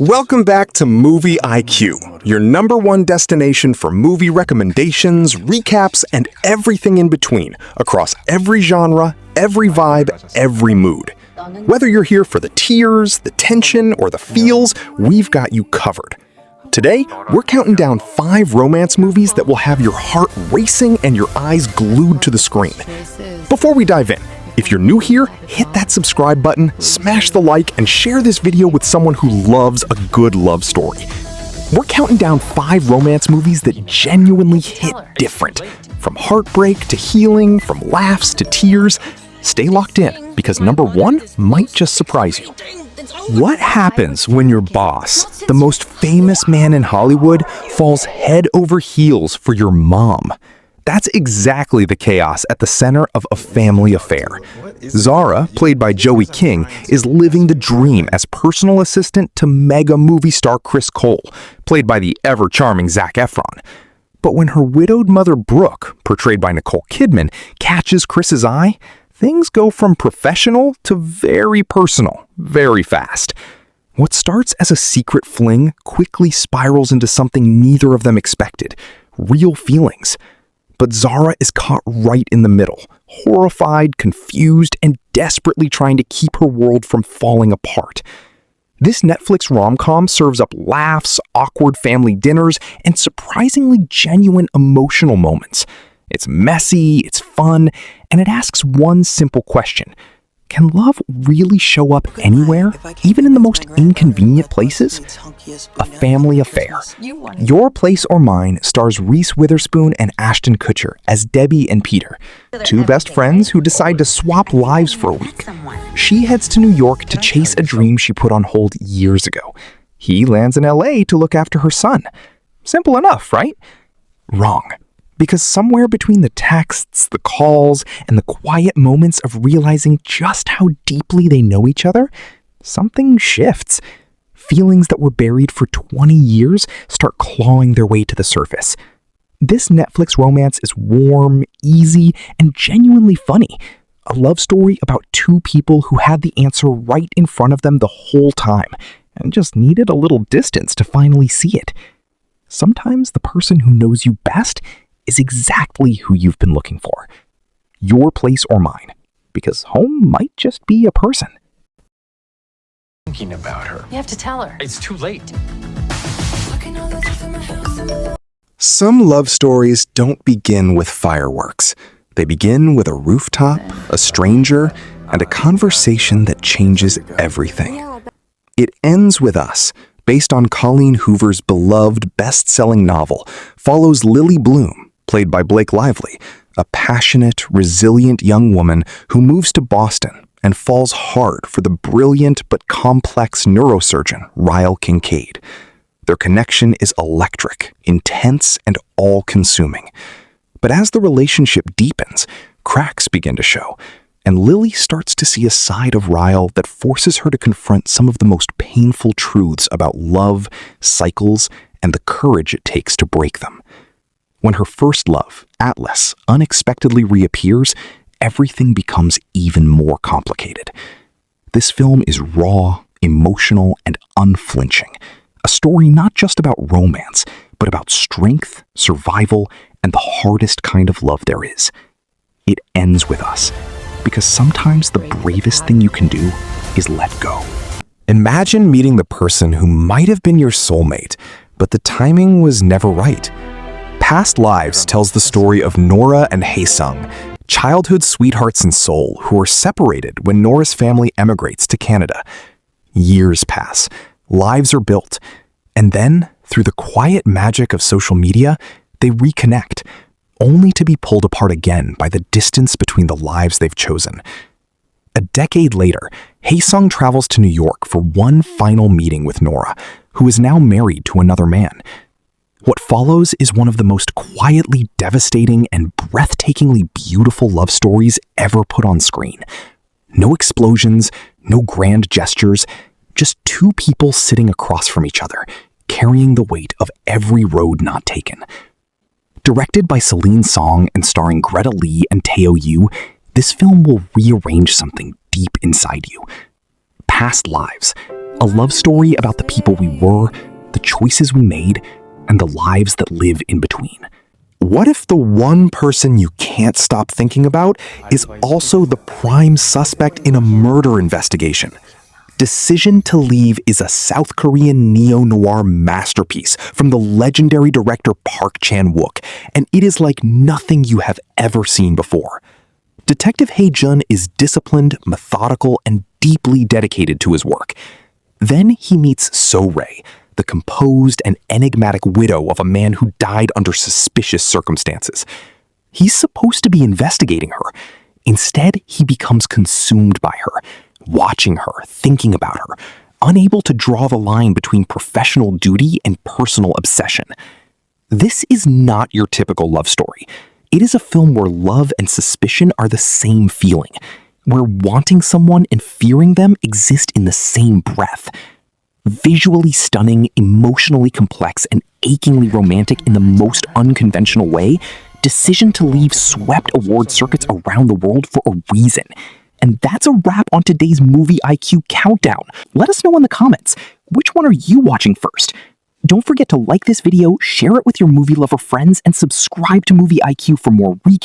Welcome back to Movie IQ, your #1 destination for movie recommendations, recaps, and everything in between, across every genre, every vibe, every mood. Whether you're here for the tears, the tension, or the feels, we've got you covered. Today, we're counting down 5 romance movies that will have your heart racing and your eyes glued to the screen. Before we dive in, if you're new here, hit that subscribe button, smash the like, and share this video with someone who loves a good love story. We're counting down 5 romance movies that genuinely hit different. From heartbreak to healing, from laughs to tears. Stay locked in, because #1 might just surprise you. What happens when your boss, the most famous man in Hollywood, falls head over heels for your mom? That's exactly the chaos at the center of A Family Affair. Zara, played by Joey King, is living the dream as personal assistant to mega movie star Chris Cole, played by the ever-charming Zac Efron. But when her widowed mother Brooke, portrayed by Nicole Kidman, catches Chris's eye, things go from professional to very personal, very fast. What starts as a secret fling quickly spirals into something neither of them expected, real feelings. But Zara is caught right in the middle, horrified, confused, and desperately trying to keep her world from falling apart. This Netflix rom-com serves up laughs, awkward family dinners, and surprisingly genuine emotional moments. It's messy, it's fun, and it asks one simple question. Can love really show up anywhere, even in the most inconvenient places? A Family Affair. Your Place or Mine stars Reese Witherspoon and Ashton Kutcher as Debbie and Peter, 2 best friends who decide to swap lives for a week. She heads to New York to chase a dream she put on hold years ago. He lands in LA to look after her son. Simple enough, right? Wrong. Because somewhere between the texts, the calls, and the quiet moments of realizing just how deeply they know each other, something shifts. Feelings that were buried for 20 years start clawing their way to the surface. This Netflix romance is warm, easy, and genuinely funny. A love story about 2 people who had the answer right in front of them the whole time, and just needed a little distance to finally see it. Sometimes the person who knows you best is exactly who you've been looking for. Your Place or Mine, because home might just be a person. Thinking about her. You have to tell her. It's too late. Some love stories don't begin with fireworks. They begin with a rooftop, a stranger, and a conversation that changes everything. It ends with Us, based on Colleen Hoover's beloved best-selling novel, follows Lily Bloom, played by Blake Lively, a passionate, resilient young woman who moves to Boston and falls hard for the brilliant but complex neurosurgeon Ryle Kincaid. Their connection is electric, intense, and all-consuming. But as the relationship deepens, cracks begin to show, and Lily starts to see a side of Ryle that forces her to confront some of the most painful truths about love, cycles, and the courage it takes to break them. When her first love, Atlas, unexpectedly reappears, everything becomes even more complicated. This film is raw, emotional, and unflinching. A story not just about romance, but about strength, survival, and the hardest kind of love there is. It ends with Us, because sometimes the bravest thing you can do is let go. Imagine meeting the person who might have been your soulmate, but the timing was never right. Past Lives tells the story of Nora and Hae-sung, childhood sweethearts in Seoul who are separated when Nora's family emigrates to Canada. Years pass, lives are built, and then, through the quiet magic of social media, they reconnect, only to be pulled apart again by the distance between the lives they've chosen. A decade later, Hae-sung travels to New York for one final meeting with Nora, who is now married to another man. What follows is one of the most quietly devastating and breathtakingly beautiful love stories ever put on screen. No explosions, no grand gestures, just 2 people sitting across from each other, carrying the weight of every road not taken. Directed by Celine Song and starring Greta Lee and Tae Yoo, this film will rearrange something deep inside you. Past Lives, A love story about the people we were, the choices we made, and the lives that live in between. What if the one person you can't stop thinking about is also the prime suspect in a murder investigation? Decision to Leave is a South Korean neo-noir masterpiece from the legendary director Park Chan-wook, and it is like nothing you have ever seen before. Detective Hae-jun is disciplined, methodical, and deeply dedicated to his work. Then he meets So-rae, the composed and enigmatic widow of a man who died under suspicious circumstances. He's supposed to be investigating her. Instead, he becomes consumed by her, watching her, thinking about her, unable to draw the line between professional duty and personal obsession. This is not your typical love story. It is a film where love and suspicion are the same feeling, where wanting someone and fearing them exist in the same breath. Visually stunning, emotionally complex, and achingly romantic in the most unconventional way, Decision to Leave swept award circuits around the world for a reason. And that's a wrap on today's Movie IQ Countdown. Let us know in the comments, which one are you watching first? Don't forget to like this video, share it with your movie lover friends, and subscribe to Movie IQ for more recaps.